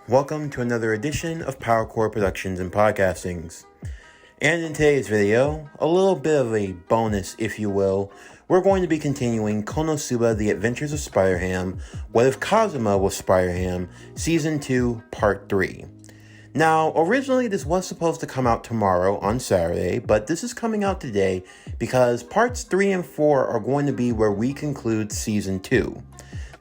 Welcome to another edition of PowerCore Productions and Podcastings. And in today's video, a little bit of a bonus, if you will, we're going to be continuing Konosuba, The Adventures of Spider-Ham, What If Kazuma Was Spider-Ham, Season 2, Part 3. Now, originally this was supposed to come out tomorrow on Saturday, but this is coming out today because Parts 3 and 4 are going to be where we conclude Season 2.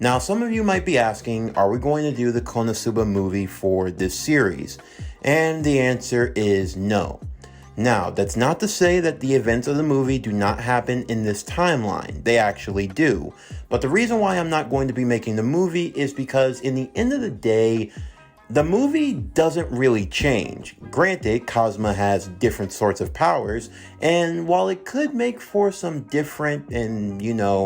Now, some of you might be asking, are we going to do the Konosuba movie for this series? And the answer is no. Now, that's not to say that the events of the movie do not happen in this timeline. They actually do. But the reason why I'm not going to be making the movie is because in the end of the day, the movie doesn't really change. Granted, Kazuma has different sorts of powers, and while it could make for some different and,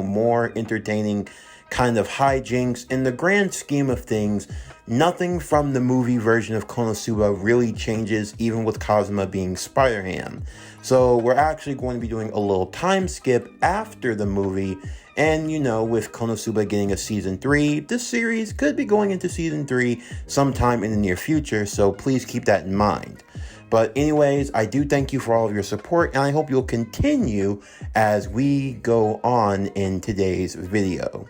more entertaining kind of hijinks, in the grand scheme of things, nothing from the movie version of Konosuba really changes, even with Kazuma being Spider-Ham. So we're actually going to be doing a little time skip after the movie, and with Konosuba getting a Season 3, this series could be going into Season 3 sometime in the near future, so please keep that in mind. But anyways, I do thank you for all of your support, and I hope you'll continue as we go on in today's video.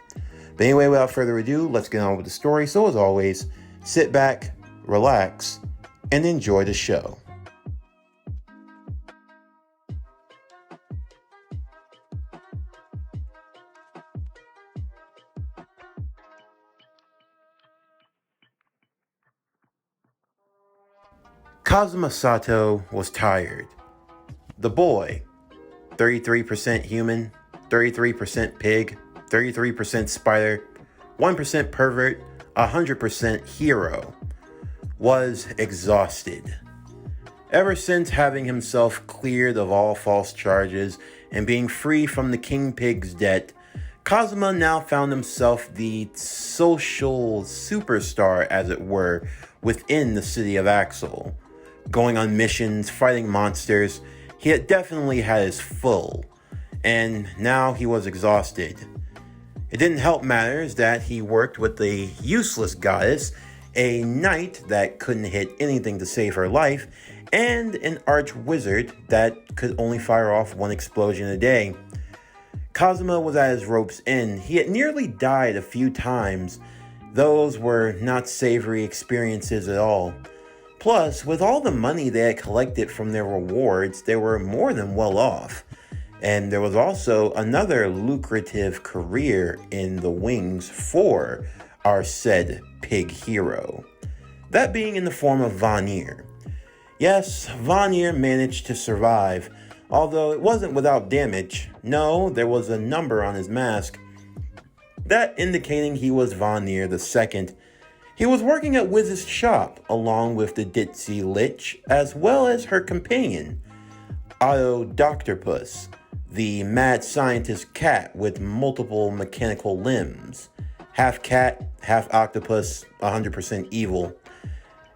But anyway, without further ado, let's get on with the story. So as always, sit back, relax, and enjoy the show. Kazuma Sato was tired. The boy, 33% human, 33% pig, 33% spider, 1% pervert, 100% hero, was exhausted. Ever since having himself cleared of all false charges and being free from the King Pig's debt, Kazuma now found himself the social superstar, as it were, within the city of Axel. Going on missions, fighting monsters, he had definitely had his full, and now he was exhausted. It didn't help matters that he worked with a useless goddess, a knight that couldn't hit anything to save her life, and an arch wizard that could only fire off one explosion a day. Kazuma was at his rope's end. He had nearly died a few times. Those were not savory experiences at all. Plus, with all the money they had collected from their rewards, they were more than well off. And there was also another lucrative career in the wings for our said pig hero. That being in the form of Vanir. Yes, Vanir managed to survive, although it wasn't without damage. No, there was a number on his mask, that indicating he was Vanir the Second. He was working at Wiz's shop, along with the ditzy Lich, as well as her companion, Otto Doctorpuss, the mad scientist cat with multiple mechanical limbs. Half cat, half octopus, 100% evil.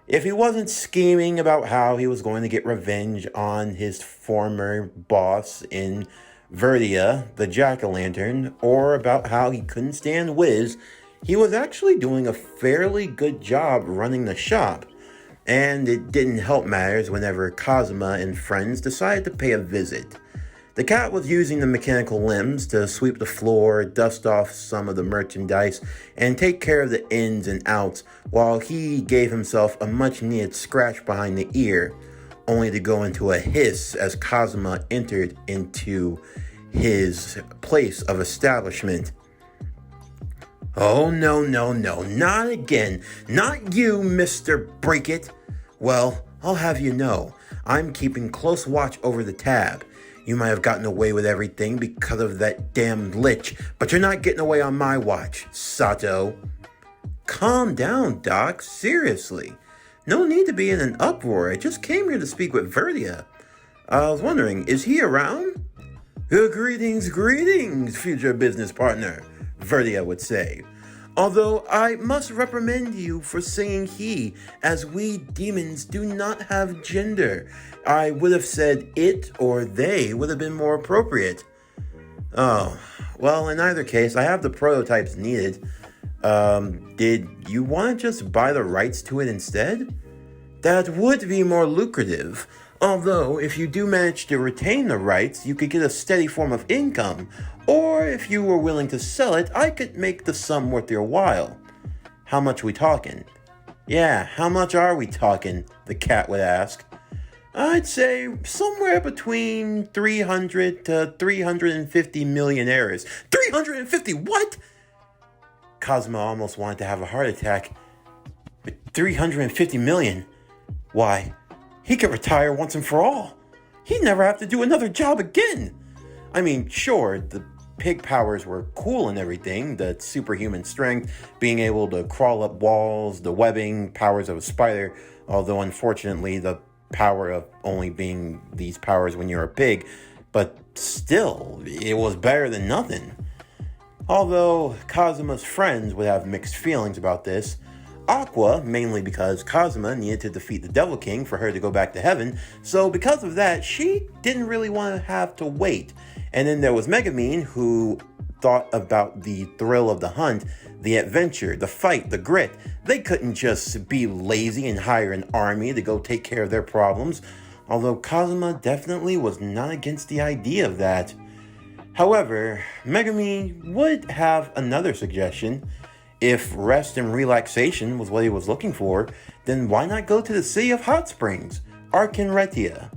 If he wasn't scheming about how he was going to get revenge on his former boss in Verdia, the jack-o'-lantern, or about how he couldn't stand Wiz, he was actually doing a fairly good job running the shop. And it didn't help matters whenever Kazuma and friends decided to pay a visit. The cat was using the mechanical limbs to sweep the floor, dust off some of the merchandise, and take care of the ins and outs, while he gave himself a much-needed scratch behind the ear, only to go into a hiss as Kazuma entered into his place of establishment. "Oh, no, not again. Not you, Mr. Break-It. Well, I'll have you know, I'm keeping close watch over the tab. You might have gotten away with everything because of that damn Lich, but you're not getting away on my watch, Sato." "Calm down, Doc. Seriously. No need to be in an uproar. I just came here to speak with Verdia. I was wondering, is he around?" Greetings, future business partner," Verdia would say. "Although I must reprimand you for saying he, as we demons do not have gender. I would have said it or they would have been more appropriate." "Oh, well, in either case, I have the prototypes needed. Did you want to just buy the rights to it instead? That would be more lucrative. Although, if you do manage to retain the rights, you could get a steady form of income. Or, if you were willing to sell it, I could make the sum worth your while. How much we talking? Yeah, how much are we talking? The cat would ask. I'd say somewhere between 300 to 350 millionaires. 350 what? Kazuma almost wanted to have a heart attack. But 350 million? Why, he could retire once and for all. He'd never have to do another job again. I mean, sure, the pig powers were cool and everything, the superhuman strength, being able to crawl up walls, the webbing, powers of a spider, although unfortunately the power of only being these powers when you're a pig, but still, it was better than nothing. Although Kazuma's friends would have mixed feelings about this, Aqua, mainly because Kazuma needed to defeat the Devil King for her to go back to heaven, so because of that, she didn't really want to have to wait. And then there was Megumin, who thought about the thrill of the hunt, the adventure, the fight, the grit. They couldn't just be lazy and hire an army to go take care of their problems, although Kazuma definitely was not against the idea of that. However, Megumin would have another suggestion. If rest and relaxation was what he was looking for, then why not go to the city of hot springs, Arkenretia?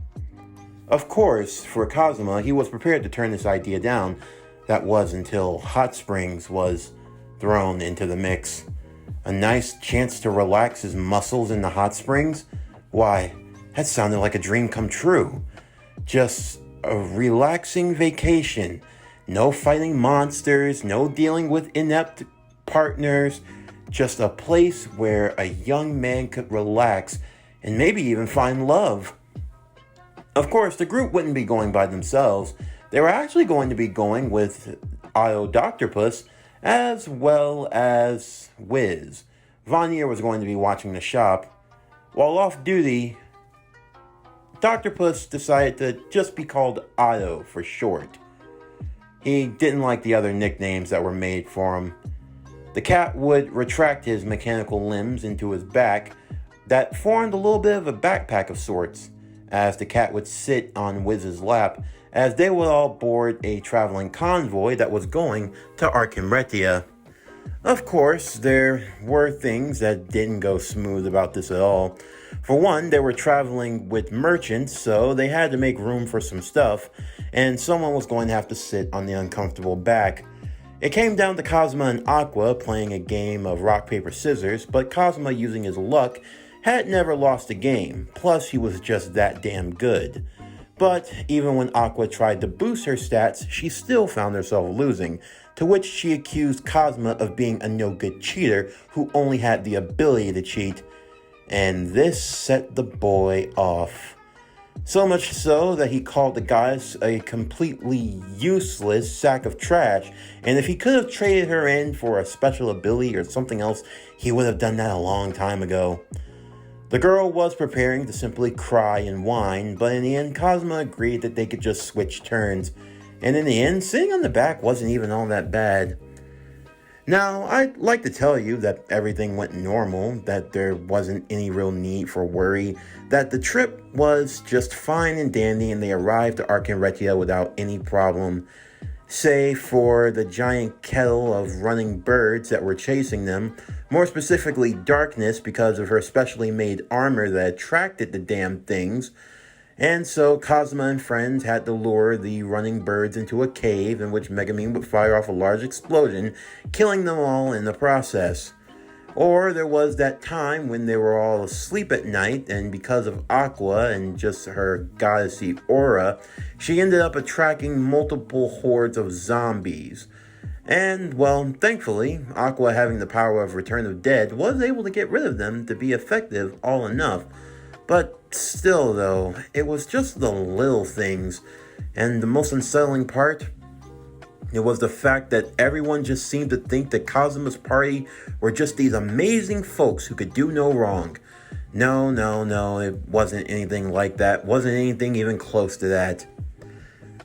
Of course, for Kazuma, he was prepared to turn this idea down. That was until hot springs was thrown into the mix. A nice chance to relax his muscles in the hot springs? Why, that sounded like a dream come true. Just a relaxing vacation. No fighting monsters, no dealing with inept partners, just a place where a young man could relax and maybe even find love. Of course, the group wouldn't be going by themselves. They were actually going to be going with Io Doctopus as well as Wiz. Vanya was going to be watching the shop. While off duty, Doctopus decided to just be called Io for short. He didn't like the other nicknames that were made for him. The cat would retract his mechanical limbs into his back that formed a little bit of a backpack of sorts, as the cat would sit on Wiz's lap as they would all board a traveling convoy that was going to Arkenretia. Of course, there were things that didn't go smooth about this at all. For one, they were traveling with merchants, so they had to make room for some stuff, and someone was going to have to sit on the uncomfortable back. It came down to Kazuma and Aqua playing a game of rock, paper, scissors, but Kazuma, using his luck, had never lost a game, plus he was just that damn good. But even when Aqua tried to boost her stats, she still found herself losing, to which she accused Kazuma of being a no-good cheater who only had the ability to cheat, and this set the boy off. So much so that he called the goddess a completely useless sack of trash, and if he could have traded her in for a special ability or something else, he would have done that a long time ago. The girl was preparing to simply cry and whine, but in the end, Kazuma agreed that they could just switch turns, and in the end, sitting on the back wasn't even all that bad. Now, I'd like to tell you that everything went normal, that there wasn't any real need for worry, that the trip was just fine and dandy and they arrived to Arkenretia without any problem, save for the giant kettle of running birds that were chasing them, more specifically Darkness because of her specially made armor that attracted the damn things. And so Kazuma and friends had to lure the running birds into a cave in which Megumin would fire off a large explosion, killing them all in the process. Or there was that time when they were all asleep at night, and because of Aqua and just her goddessy aura, she ended up attracting multiple hordes of zombies. And, well, thankfully, Aqua, having the power of Return of Dead, was able to get rid of them to be effective all enough. But still, though, it was just the little things, and the most unsettling part, it was the fact that everyone just seemed to think that Kazuma's party were just these amazing folks who could do no wrong. No, it wasn't anything like that, wasn't anything even close to that.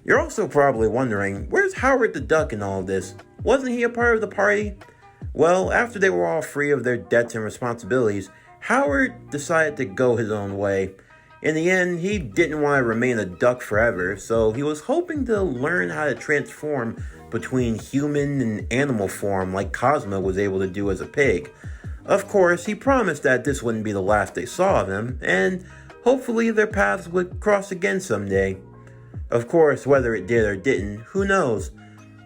You're also probably wondering, where's Howard the Duck in all of this? Wasn't he a part of the party? Well, after they were all free of their debts and responsibilities, Howard decided to go his own way. In the end, he didn't want to remain a duck forever, so he was hoping to learn how to transform between human and animal form like Kazuma was able to do as a pig. Of course, he promised that this wouldn't be the last they saw of him, and hopefully their paths would cross again someday. Of course, whether it did or didn't, who knows?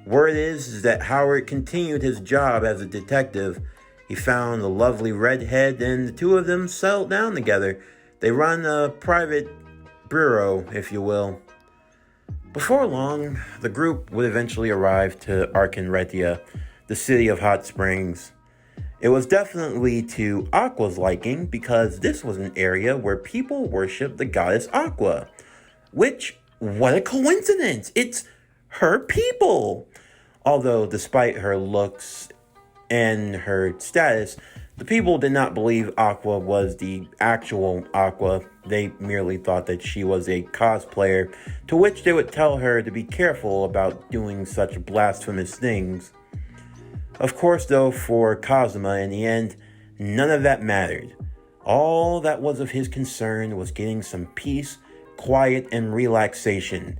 Word is that Howard continued his job as a detective. He found a lovely redhead, and the two of them settled down together. They run a private bureau, if you will. Before long, the group would eventually arrive to Arkenretia, the city of hot springs. It was definitely to Aqua's liking because this was an area where people worshiped the goddess Aqua. Which, what a coincidence! It's her people! Although, despite her looks and her status, the people did not believe Aqua was the actual Aqua. They merely thought that she was a cosplayer, to which they would tell her to be careful about doing such blasphemous things. Of course, though, for Kazuma, in the end, none of that mattered. All that was of his concern was getting some peace, quiet, and relaxation.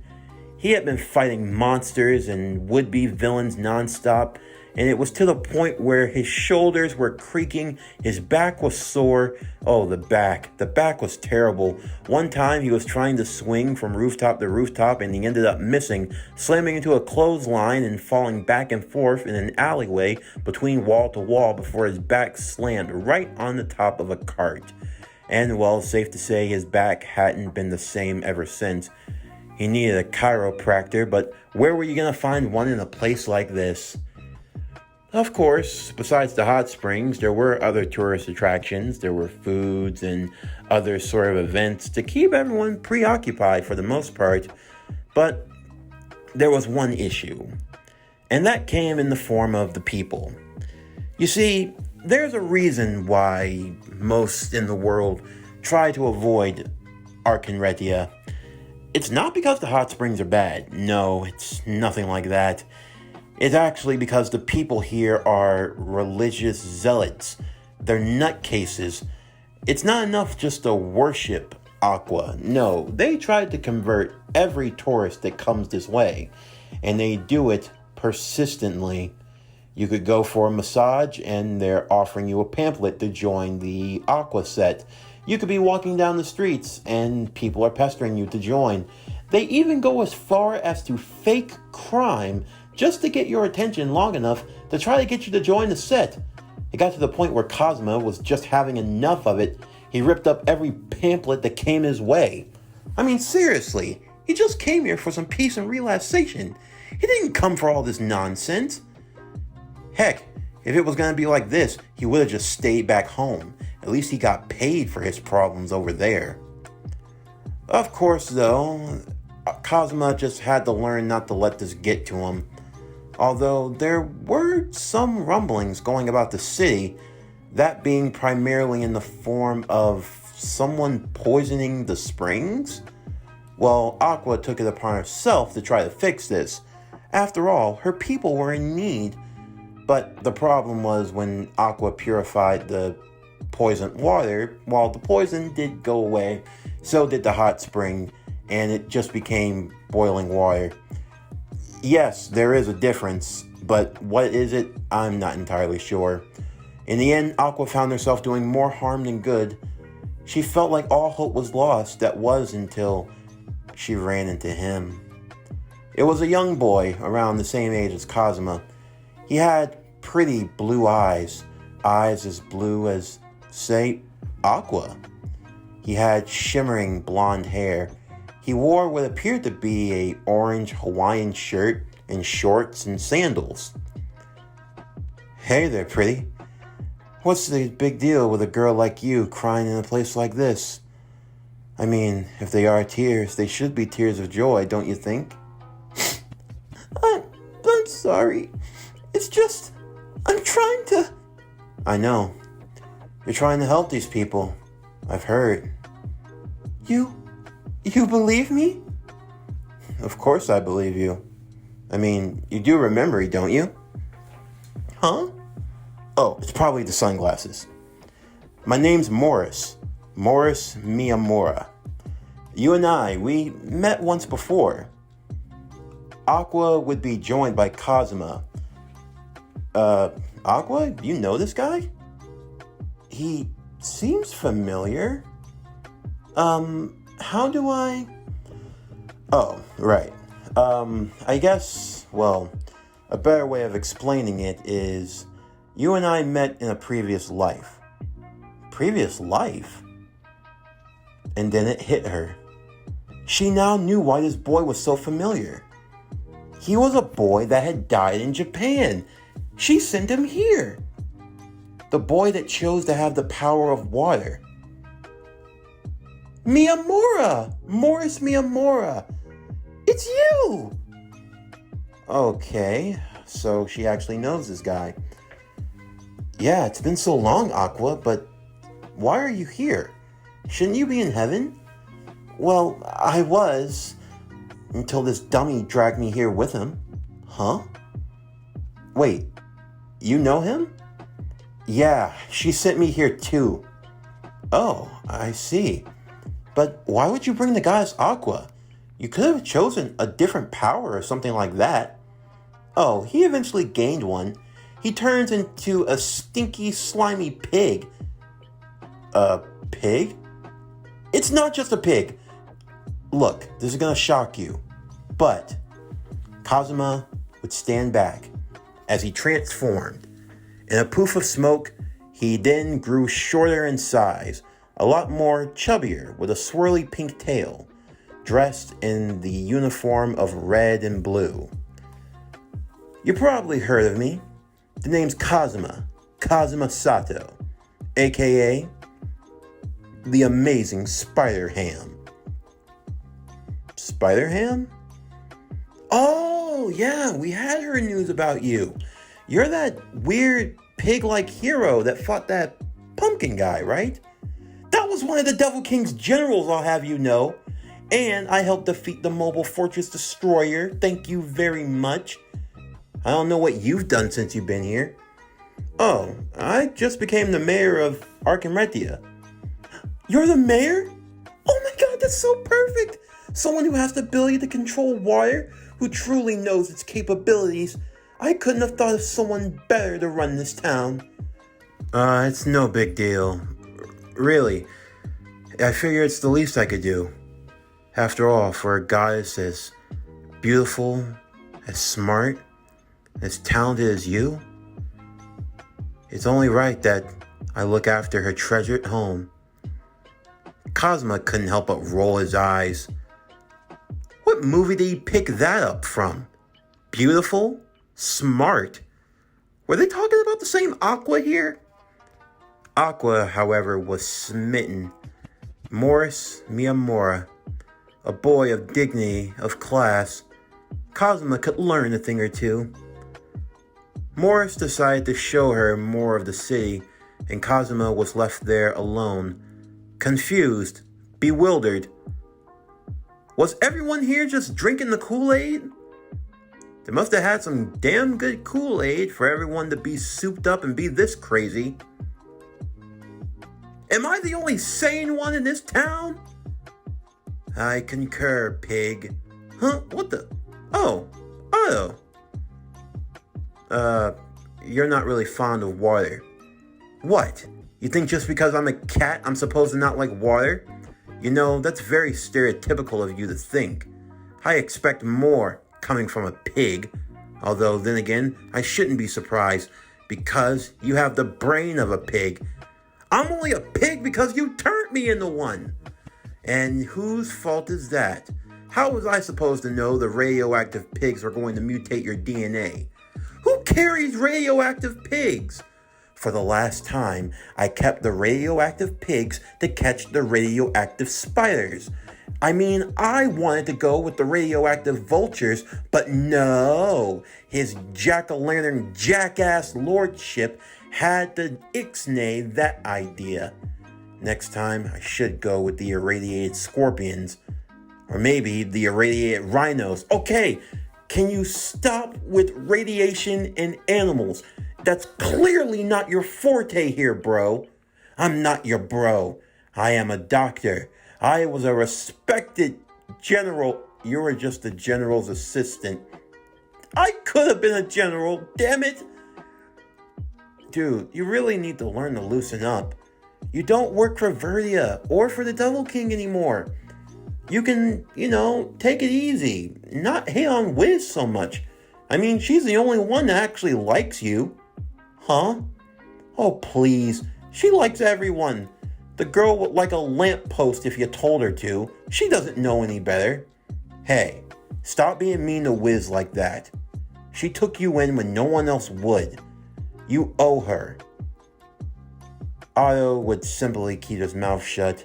He had been fighting monsters and would-be villains nonstop, and it was to the point where his shoulders were creaking, his back was sore. Oh, the back was terrible. One time he was trying to swing from rooftop to rooftop and he ended up missing, slamming into a clothesline and falling back and forth in an alleyway between wall to wall before his back slammed right on the top of a cart. And well, safe to say his back hadn't been the same ever since. He needed a chiropractor, but where were you going to find one in a place like this? Of course, besides the hot springs, there were other tourist attractions. There were foods and other sort of events to keep everyone preoccupied for the most part. But there was one issue, and that came in the form of the people. You see, there's a reason why most in the world try to avoid Arkenretia. It's not because the hot springs are bad. No, it's nothing like that. It's actually because the people here are religious zealots. They're nutcases. It's not enough just to worship Aqua. No, they try to convert every tourist that comes this way. And they do it persistently. You could go for a massage and they're offering you a pamphlet to join the Aqua set. You could be walking down the streets and people are pestering you to join. They even go as far as to fake crime just to get your attention long enough to try to get you to join the set. It got to the point where Kazuma was just having enough of it. He ripped up every pamphlet that came his way. I mean, seriously, he just came here for some peace and relaxation. He didn't come for all this nonsense. Heck, if it was going to be like this, he would have just stayed back home. At least he got paid for his problems over there. Of course, though, Kazuma just had to learn not to let this get to him. Although there were some rumblings going about the city, that being primarily in the form of someone poisoning the springs. Well, Aqua took it upon herself to try to fix this. After all, her people were in need. But the problem was when Aqua purified the poisoned water, while the poison did go away, so did the hot spring, and it just became boiling water. Yes, there is a difference, but what is it? I'm not entirely sure. In the end, Aqua found herself doing more harm than good. She felt like all hope was lost. That was until she ran into him. It was a young boy around the same age as Kazuma. He had pretty blue eyes as blue as, say, Aqua. He had shimmering blonde hair. He wore what appeared to be an orange Hawaiian shirt and shorts and sandals. Hey there, pretty. What's the big deal with a girl like you crying in a place like this? I mean, if they are tears, they should be tears of joy, don't you think? I'm sorry. It's just, I'm trying to... I know. You're trying to help these people. I've heard. You believe me? Of course I believe you. I mean, you do remember, don't you? Huh? Oh, it's probably the sunglasses. My name's Morris. Morris Miyamura. You and I, we met once before. Aqua would be joined by Kazuma. Aqua, you know this guy? He seems familiar. How do I... Oh, right. I guess, well, a better way of explaining it is you and I met in a previous life. Previous life? And then it hit her. She now knew why this boy was so familiar. He was a boy that had died in Japan. She sent him here. The boy that chose to have the power of water. Miyamura! Morris Miyamura! It's you! Okay, so she actually knows this guy. Yeah, it's been so long, Aqua, but why are you here? Shouldn't you be in heaven? Well, I was, until this dummy dragged me here with him. Huh? Wait, you know him? Yeah, she sent me here too. Oh, I see. But why would you bring the guy as Aqua? You could have chosen a different power or something like that. Oh, he eventually gained one. He turns into a stinky, slimy pig. A pig? It's not just a pig. Look, this is gonna shock you. But Kazuma would stand back as he transformed. In a poof of smoke, he then grew shorter in size, a lot more chubbier, with a swirly pink tail, dressed in the uniform of red and blue. You probably heard of me. The name's Kazuma Sato, aka the Amazing Spider Ham. Spider Ham? Oh, yeah, we had her news about you. You're that weird pig-like hero that fought that pumpkin guy, right? That was one of the Devil King's generals, I'll have you know. And I helped defeat the Mobile Fortress Destroyer. Thank you very much. I don't know what you've done since you've been here. Oh, I just became the mayor of Arkham. You're the mayor? Oh my god, that's so perfect! Someone who has the ability to control water, who truly knows its capabilities. I couldn't have thought of someone better to run this town. It's no big deal. Really, I figure it's the least I could do. After all, for a goddess as beautiful, as smart, as talented as you, it's only right that I look after her treasured home. Kazuma couldn't help but roll his eyes. What movie did he pick that up from? Beautiful? Smart? Were they talking about the same Aqua here? Aqua, however, was smitten. Morris Miyamura, a boy of dignity, of class, Kazuma could learn a thing or two. Morris decided to show her more of the city, and Kazuma was left there alone, confused, bewildered. Was everyone here just drinking the Kool-Aid? They must have had some damn good Kool-Aid for everyone to be souped up and be this crazy. Am I the only sane one in this town? I concur, pig. Huh? What the? Oh, Otto. You're not really fond of water. What? You think just because I'm a cat, I'm supposed to not like water? You know, that's very stereotypical of you to think. I expect more coming from a pig. Although, then again, I shouldn't be surprised because you have the brain of a pig. I'm only a pig because you turned me into one. And whose fault is that? How was I supposed to know the radioactive pigs were going to mutate your DNA? Who carries radioactive pigs? For the last time, I kept the radioactive pigs to catch the radioactive spiders. I mean, I wanted to go with the radioactive vultures, but no. His jack-o'-lantern jackass lordship had to ixnay that idea. Next time, I should go with the irradiated scorpions. Or maybe the irradiated rhinos. Okay, can you stop with radiation and animals? That's clearly not your forte here, bro. I'm not your bro. I am a doctor. I was a respected general. You were just the general's assistant. I could have been a general, damn it. Dude, you really need to learn to loosen up. You don't work for Verdia or for the Devil King anymore. You can, take it easy. Not hate on Wiz so much. I mean, she's the only one that actually likes you. Huh? Oh, please. She likes everyone. The girl would like a lamppost if you told her to. She doesn't know any better. Hey, stop being mean to Wiz like that. She took you in when no one else would. You owe her. Otto would simply keep his mouth shut.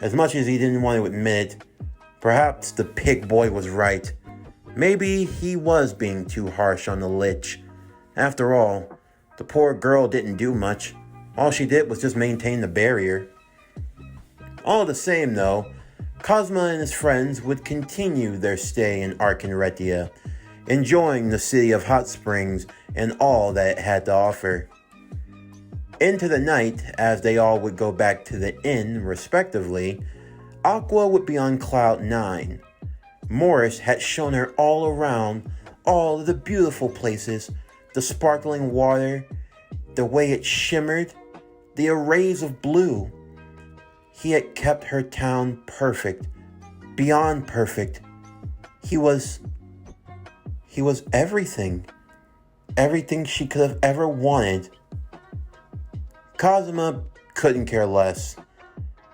As much as he didn't want to admit it, perhaps the pig boy was right. Maybe he was being too harsh on the lich. After all, the poor girl didn't do much. All she did was just maintain the barrier. All the same, though, Kazuma and his friends would continue their stay in Arkenretia, enjoying the city of hot springs and all that it had to offer. Into the night, as they all would go back to the inn, respectively, Aqua would be on cloud 9. Morris had shown her all around, all of the beautiful places, the sparkling water, the way it shimmered, the arrays of blue. He had kept her town perfect, beyond perfect. He was everything. Everything she could have ever wanted. Kazuma couldn't care less.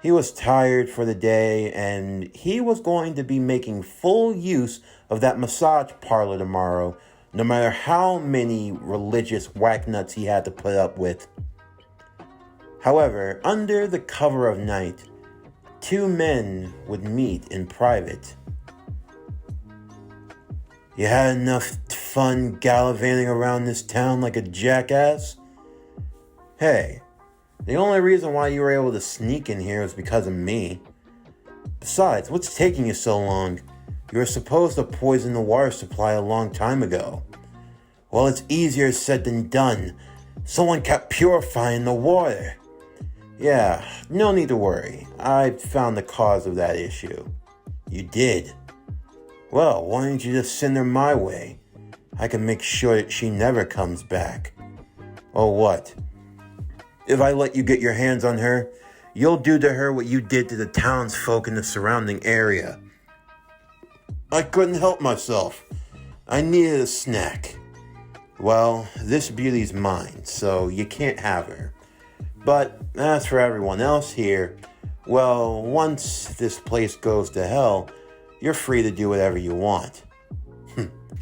He was tired for the day, and he was going to be making full use of that massage parlor tomorrow, no matter how many religious whacknuts he had to put up with. However, under the cover of night, two men would meet in private. You had enough fun gallivanting around this town like a jackass? Hey, the only reason why you were able to sneak in here is because of me. Besides, what's taking you so long? You were supposed to poison the water supply a long time ago. Well, it's easier said than done. Someone kept purifying the water. Yeah, no need to worry. I found the cause of that issue. You did? Well, why don't you just send her my way? I can make sure that she never comes back. Oh, what? If I let you get your hands on her, you'll do to her what you did to the townsfolk in the surrounding area. I couldn't help myself. I needed a snack. Well, this beauty's mine, so you can't have her. But as for everyone else here, well, once this place goes to hell, you're free to do whatever you want.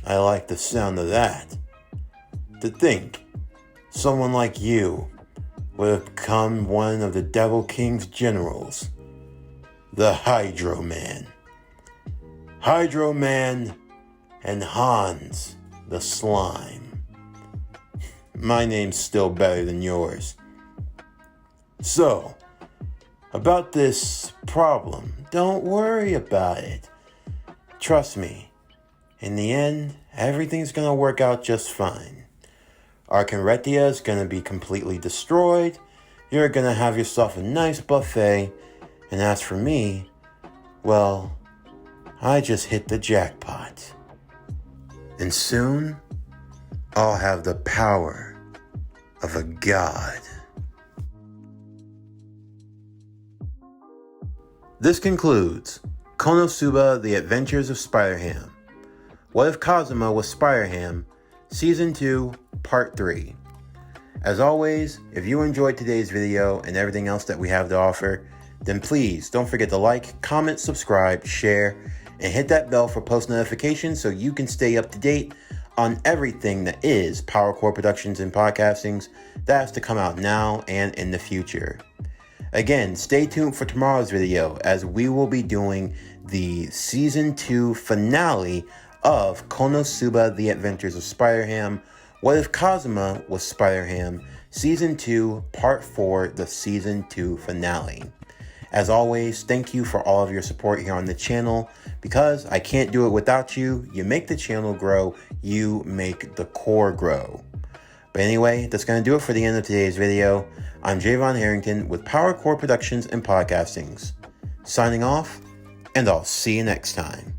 I like the sound of that. To think, someone like you would have become one of the Devil King's generals. The Hydro Man. Hydro Man and Hans the Slime. My name's still better than yours. So, about this problem, don't worry about it. Trust me, in the end, everything's gonna work out just fine. Arkenretia is gonna be completely destroyed, you're gonna have yourself a nice buffet, and as for me, well, I just hit the jackpot. And soon, I'll have the power of a god. This concludes Konosuba, The Adventures of Spider-Ham. What If Kazuma Was Spider-Ham? Season 2, Part 3. As always, if you enjoyed today's video and everything else that we have to offer, then please don't forget to like, comment, subscribe, share, and hit that bell for post notifications so you can stay up to date on everything that is PowerCore Productions and Podcastings that has to come out now and in the future. Again, stay tuned for tomorrow's video as we will be doing the Season 2 finale of Konosuba, The Adventures of Spider-Ham. What If Kazuma Was Spider-Ham? Season 2, Part 4, the Season 2 finale. As always, thank you for all of your support here on the channel. Because I can't do it without you. You make the channel grow. You make the core grow. But anyway, that's going to do it for the end of today's video. I'm Javon Harrington with Power Core Productions and Podcastings. Signing off, and I'll see you next time.